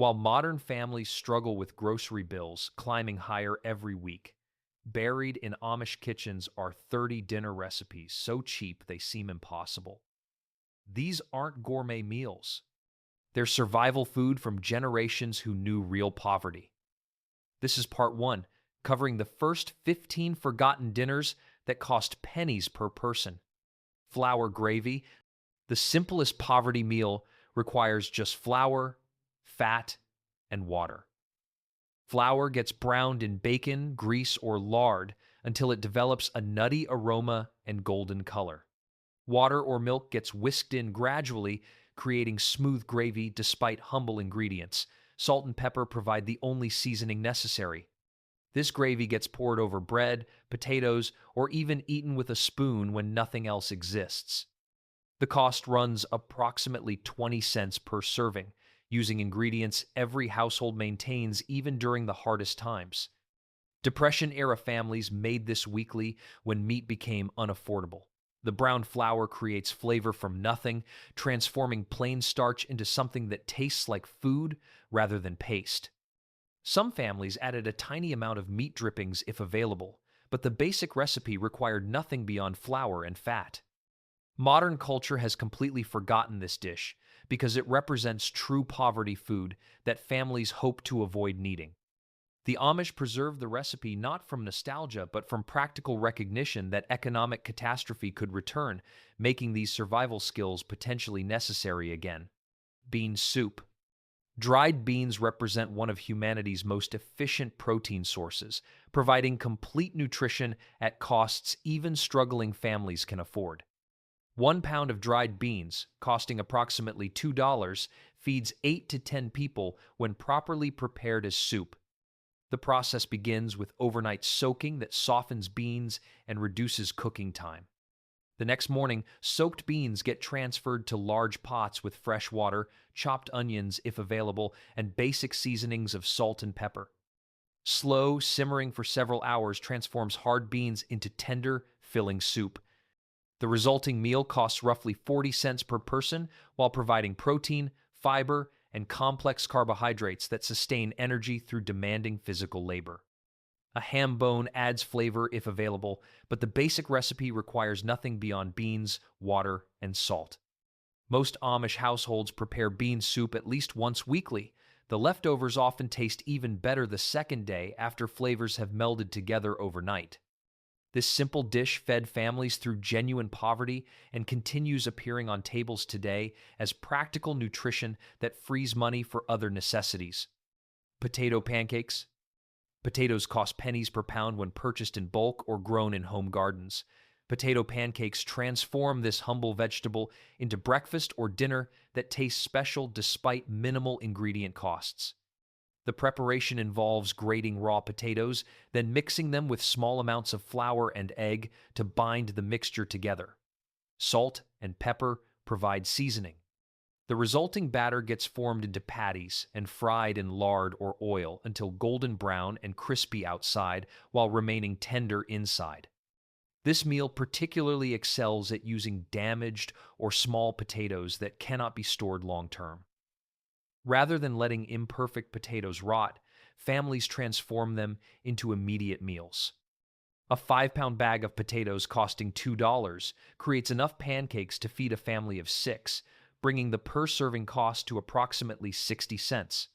While modern families struggle with grocery bills climbing higher every week, buried in Amish kitchens are 30 dinner recipes so cheap they seem impossible. These aren't gourmet meals. They're survival food from generations who knew real poverty. This is part one, covering the first 15 forgotten dinners that cost pennies per person. Flour gravy, the simplest poverty meal, requires just flour, fat, and water. Flour gets browned in bacon, grease, or lard until it develops a nutty aroma and golden color. Water or milk gets whisked in gradually, creating smooth gravy despite humble ingredients. Salt and pepper provide the only seasoning necessary. This gravy gets poured over bread, potatoes, or even eaten with a spoon when nothing else exists. The cost runs approximately 20 cents per serving, using ingredients every household maintains even during the hardest times. Depression-era families made this weekly when meat became unaffordable. The brown flour creates flavor from nothing, transforming plain starch into something that tastes like food rather than paste. Some families added a tiny amount of meat drippings if available, but the basic recipe required nothing beyond flour and fat. Modern culture has completely forgotten this dish because it represents true poverty food that families hope to avoid needing. The Amish preserved the recipe not from nostalgia but from practical recognition that economic catastrophe could return, making these survival skills potentially necessary again. Bean soup. Dried beans represent one of humanity's most efficient protein sources, providing complete nutrition at costs even struggling families can afford. 1 pound of dried beans, costing approximately $2, feeds 8 to 10 people when properly prepared as soup. The process begins with overnight soaking that softens beans and reduces cooking time. The next morning, soaked beans get transferred to large pots with fresh water, chopped onions if available, and basic seasonings of salt and pepper. Slow simmering for several hours transforms hard beans into tender, filling soup. The resulting meal costs roughly 40 cents per person while providing protein, fiber, and complex carbohydrates that sustain energy through demanding physical labor. A ham bone adds flavor if available, but the basic recipe requires nothing beyond beans, water, and salt. Most Amish households prepare bean soup at least once weekly. The leftovers often taste even better the second day after flavors have melded together overnight. This simple dish fed families through genuine poverty and continues appearing on tables today as practical nutrition that frees money for other necessities. Potato pancakes. Potatoes cost pennies per pound when purchased in bulk or grown in home gardens. Potato pancakes transform this humble vegetable into breakfast or dinner that tastes special despite minimal ingredient costs. The preparation involves grating raw potatoes, then mixing them with small amounts of flour and egg to bind the mixture together. Salt and pepper provide seasoning. The resulting batter gets formed into patties and fried in lard or oil until golden brown and crispy outside while remaining tender inside. This meal particularly excels at using damaged or small potatoes that cannot be stored long term. Rather than letting imperfect potatoes rot, families transform them into immediate meals. A 5-pound bag of potatoes costing $2 creates enough pancakes to feed a family of 6, bringing the per-serving cost to approximately 60 cents.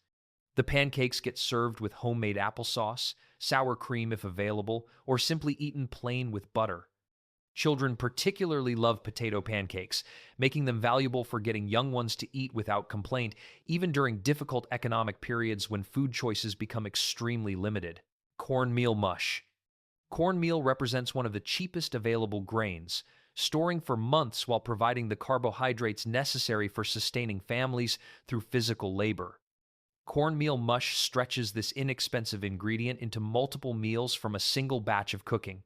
The pancakes get served with homemade applesauce, sour cream if available, or simply eaten plain with butter. Children particularly love potato pancakes, making them valuable for getting young ones to eat without complaint, even during difficult economic periods when food choices become extremely limited. Cornmeal mush. Cornmeal represents one of the cheapest available grains, storing for months while providing the carbohydrates necessary for sustaining families through physical labor. Cornmeal mush stretches this inexpensive ingredient into multiple meals from a single batch of cooking.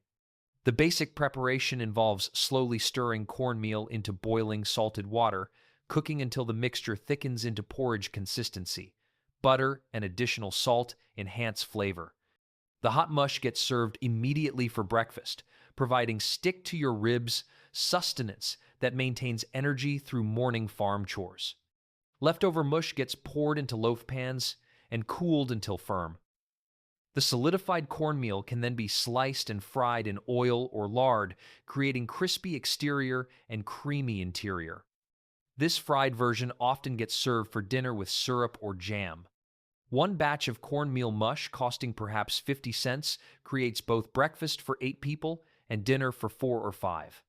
The basic preparation involves slowly stirring cornmeal into boiling salted water, cooking until the mixture thickens into porridge consistency. Butter and additional salt enhance flavor. The hot mush gets served immediately for breakfast, providing stick-to-your-ribs sustenance that maintains energy through morning farm chores. Leftover mush gets poured into loaf pans and cooled until firm. The solidified cornmeal can then be sliced and fried in oil or lard, creating crispy exterior and creamy interior. This fried version often gets served for dinner with syrup or jam. One batch of cornmeal mush, costing perhaps 50 cents, creates both breakfast for 8 people and dinner for 4 or 5.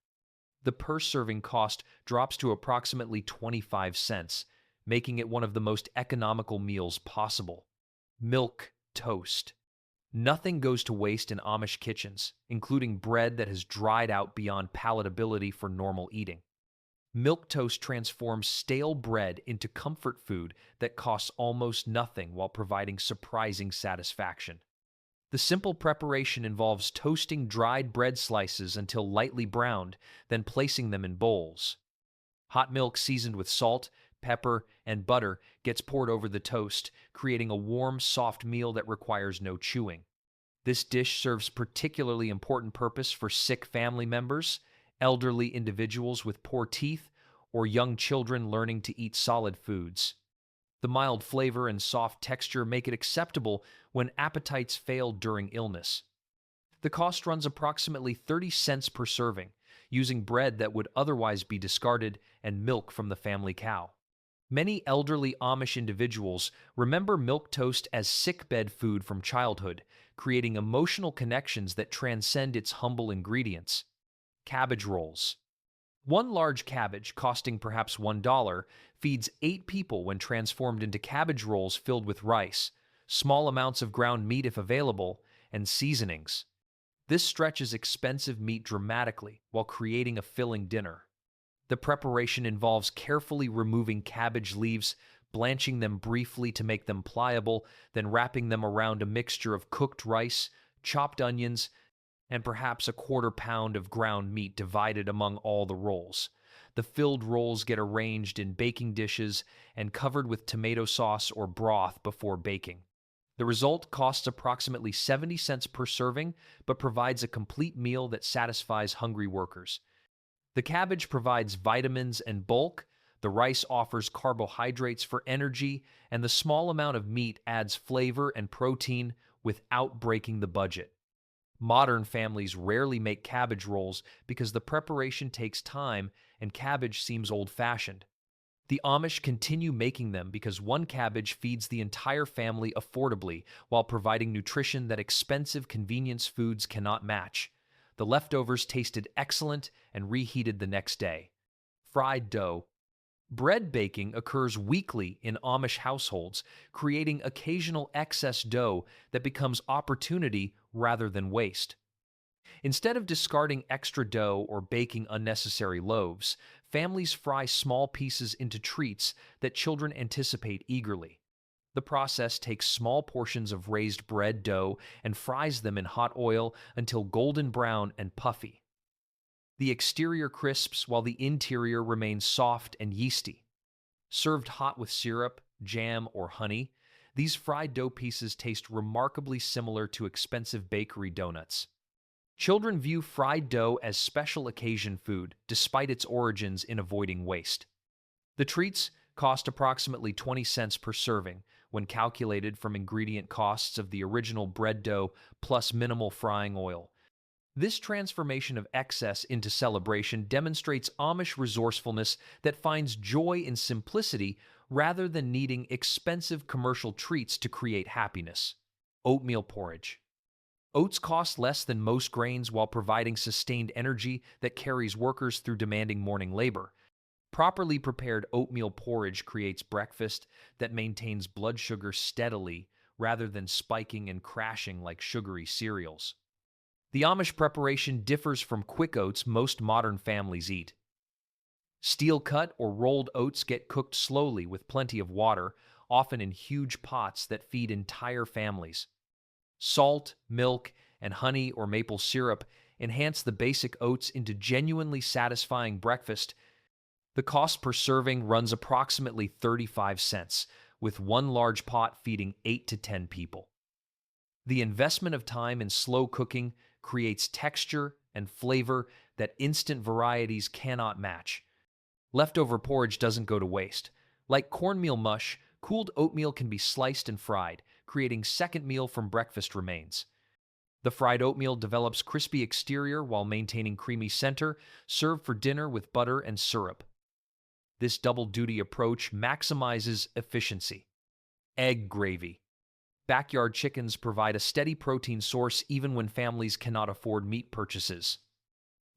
The per serving cost drops to approximately 25 cents, making it one of the most economical meals possible. Milk toast. Nothing goes to waste in Amish kitchens, including bread that has dried out beyond palatability for normal eating. Milk toast transforms stale bread into comfort food that costs almost nothing while providing surprising satisfaction. The simple preparation involves toasting dried bread slices until lightly browned, then placing them in bowls. Hot milk seasoned with salt, pepper, and butter gets poured over the toast, creating a warm, soft meal that requires no chewing. This dish serves particularly important purpose for sick family members, elderly individuals with poor teeth, or young children learning to eat solid foods. The mild flavor and soft texture make it acceptable when appetites fail during illness. The cost runs approximately 30 cents per serving, using bread that would otherwise be discarded and milk from the family cow. Many elderly Amish individuals remember milk toast as sickbed food from childhood, creating emotional connections that transcend its humble ingredients. Cabbage rolls. One large cabbage, costing perhaps $1, feeds 8 people when transformed into cabbage rolls filled with rice, small amounts of ground meat if available, and seasonings. This stretches expensive meat dramatically while creating a filling dinner. The preparation involves carefully removing cabbage leaves, blanching them briefly to make them pliable, then wrapping them around a mixture of cooked rice, chopped onions, and perhaps a quarter pound of ground meat divided among all the rolls. The filled rolls get arranged in baking dishes and covered with tomato sauce or broth before baking. The result costs approximately 70 cents per serving, but provides a complete meal that satisfies hungry workers. The cabbage provides vitamins and bulk, the rice offers carbohydrates for energy, and the small amount of meat adds flavor and protein without breaking the budget. Modern families rarely make cabbage rolls because the preparation takes time and cabbage seems old-fashioned. The Amish continue making them because one cabbage feeds the entire family affordably while providing nutrition that expensive convenience foods cannot match. The leftovers tasted excellent and reheated the next day. Fried dough. Bread baking occurs weekly in Amish households, creating occasional excess dough that becomes opportunity rather than waste. Instead of discarding extra dough or baking unnecessary loaves, families fry small pieces into treats that children anticipate eagerly. The process takes small portions of raised bread dough and fries them in hot oil until golden brown and puffy. The exterior crisps while the interior remains soft and yeasty. Served hot with syrup, jam, or honey, these fried dough pieces taste remarkably similar to expensive bakery donuts. Children view fried dough as special occasion food, despite its origins in avoiding waste. The treats cost approximately 20 cents per serving when calculated from ingredient costs of the original bread dough plus minimal frying oil. This transformation of excess into celebration demonstrates Amish resourcefulness that finds joy in simplicity rather than needing expensive commercial treats to create happiness. Oatmeal porridge. Oats cost less than most grains while providing sustained energy that carries workers through demanding morning labor. Properly prepared oatmeal porridge creates breakfast that maintains blood sugar steadily rather than spiking and crashing like sugary cereals. The Amish preparation differs from quick oats most modern families eat. Steel-cut or rolled oats get cooked slowly with plenty of water, often in huge pots that feed entire families. Salt, milk, and honey or maple syrup enhance the basic oats into genuinely satisfying breakfast. The cost per serving runs approximately 35 cents, with one large pot feeding 8 to 10 people. The investment of time in slow cooking creates texture and flavor that instant varieties cannot match. Leftover porridge doesn't go to waste. Like cornmeal mush, cooled oatmeal can be sliced and fried, creating second meal from breakfast remains. The fried oatmeal develops crispy exterior while maintaining creamy center, served for dinner with butter and syrup. This double-duty approach maximizes efficiency. Egg gravy. Backyard chickens provide a steady protein source even when families cannot afford meat purchases.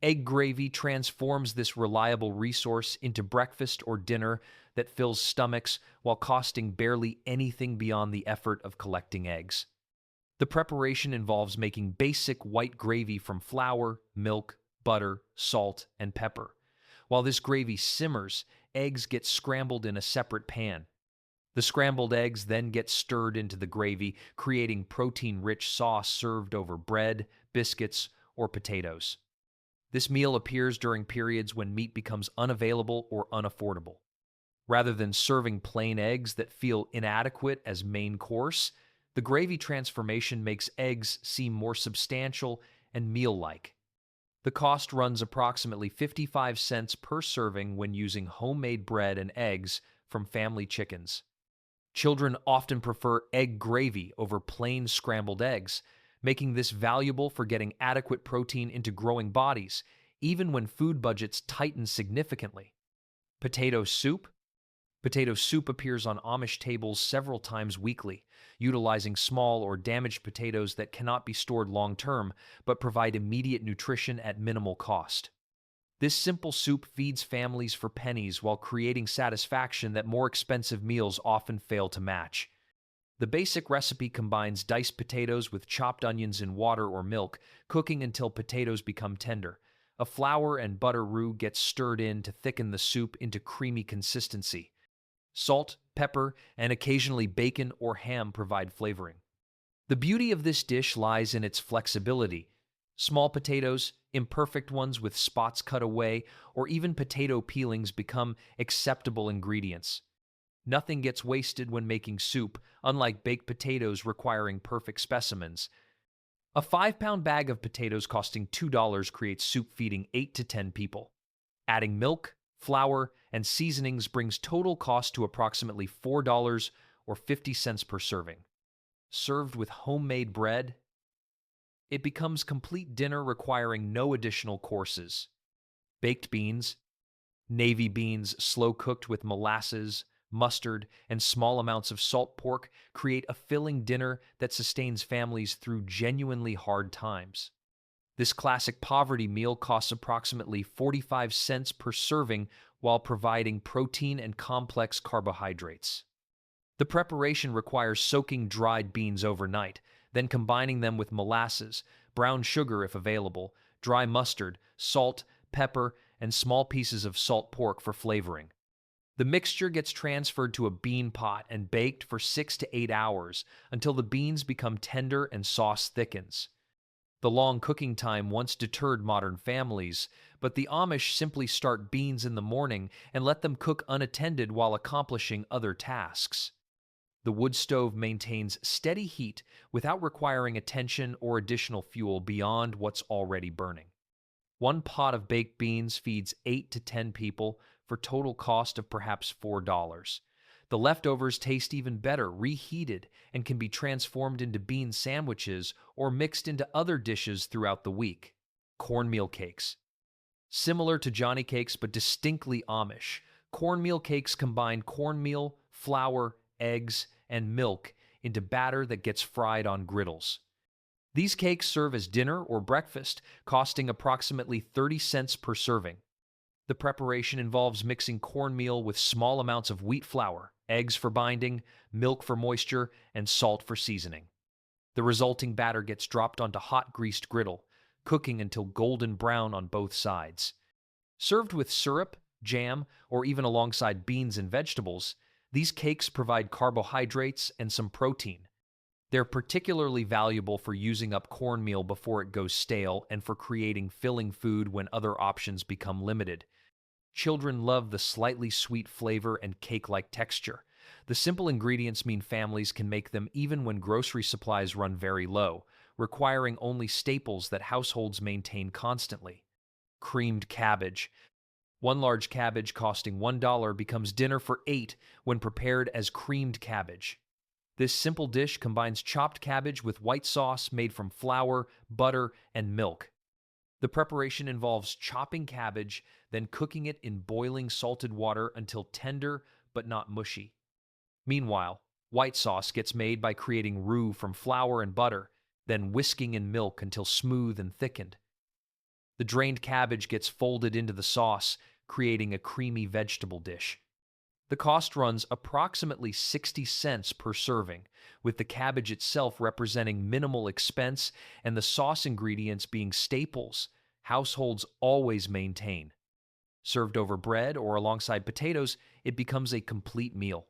Egg gravy transforms this reliable resource into breakfast or dinner that fills stomachs while costing barely anything beyond the effort of collecting eggs. The preparation involves making basic white gravy from flour, milk, butter, salt, and pepper. While this gravy simmers, eggs get scrambled in a separate pan. The scrambled eggs then get stirred into the gravy, creating protein-rich sauce served over bread, biscuits, or potatoes. This meal appears during periods when meat becomes unavailable or unaffordable. Rather than serving plain eggs that feel inadequate as main course, the gravy transformation makes eggs seem more substantial and meal-like. The cost runs approximately 55 cents per serving when using homemade bread and eggs from family chickens. Children often prefer egg gravy over plain scrambled eggs, making this valuable for getting adequate protein into growing bodies, even when food budgets tighten significantly. Potato soup. Potato soup appears on Amish tables several times weekly, utilizing small or damaged potatoes that cannot be stored long-term but provide immediate nutrition at minimal cost. This simple soup feeds families for pennies while creating satisfaction that more expensive meals often fail to match. The basic recipe combines diced potatoes with chopped onions in water or milk, cooking until potatoes become tender. A flour and butter roux gets stirred in to thicken the soup into creamy consistency. Salt, pepper, and occasionally bacon or ham provide flavoring. The beauty of this dish lies in its flexibility. Small potatoes, imperfect ones with spots cut away, or even potato peelings become acceptable ingredients. Nothing gets wasted when making soup, unlike baked potatoes requiring perfect specimens. A 5-pound bag of potatoes costing $2 creates soup feeding 8 to 10 people. Adding milk, flour, and seasonings brings total cost to approximately $4 or 50 cents per serving. Served with homemade bread, it becomes complete dinner requiring no additional courses. Baked beans, navy beans slow cooked with molasses, mustard, and small amounts of salt pork create a filling dinner that sustains families through genuinely hard times. This classic poverty meal costs approximately 45 cents per serving while providing protein and complex carbohydrates. The preparation requires soaking dried beans overnight, then combining them with molasses, brown sugar if available, dry mustard, salt, pepper, and small pieces of salt pork for flavoring. The mixture gets transferred to a bean pot and baked for 6 to 8 hours until the beans become tender and sauce thickens. The long cooking time once deterred modern families, but the Amish simply start beans in the morning and let them cook unattended while accomplishing other tasks. The wood stove maintains steady heat without requiring attention or additional fuel beyond what's already burning. One pot of baked beans feeds 8 to 10 people for total cost of perhaps $4. The leftovers taste even better, reheated, and can be transformed into bean sandwiches or mixed into other dishes throughout the week. Cornmeal cakes. Similar to Johnny cakes but distinctly Amish, cornmeal cakes combine cornmeal, flour, eggs, and milk into batter that gets fried on griddles. These cakes serve as dinner or breakfast, costing approximately 30 cents per serving. The preparation involves mixing cornmeal with small amounts of wheat flour, eggs for binding, milk for moisture, and salt for seasoning. The resulting batter gets dropped onto hot greased griddle, cooking until golden brown on both sides. Served with syrup, jam, or even alongside beans and vegetables, these cakes provide carbohydrates and some protein. They're particularly valuable for using up cornmeal before it goes stale and for creating filling food when other options become limited. Children love the slightly sweet flavor and cake-like texture. The simple ingredients mean families can make them even when grocery supplies run very low, requiring only staples that households maintain constantly. Creamed cabbage. One large cabbage costing $1 becomes dinner for 8 when prepared as creamed cabbage. This simple dish combines chopped cabbage with white sauce made from flour, butter, and milk. The preparation involves chopping cabbage, then cooking it in boiling salted water until tender but not mushy. Meanwhile, white sauce gets made by creating roux from flour and butter, then whisking in milk until smooth and thickened. The drained cabbage gets folded into the sauce, creating a creamy vegetable dish. The cost runs approximately 60 cents per serving, with the cabbage itself representing minimal expense and the sauce ingredients being staples households always maintain. Served over bread or alongside potatoes, it becomes a complete meal.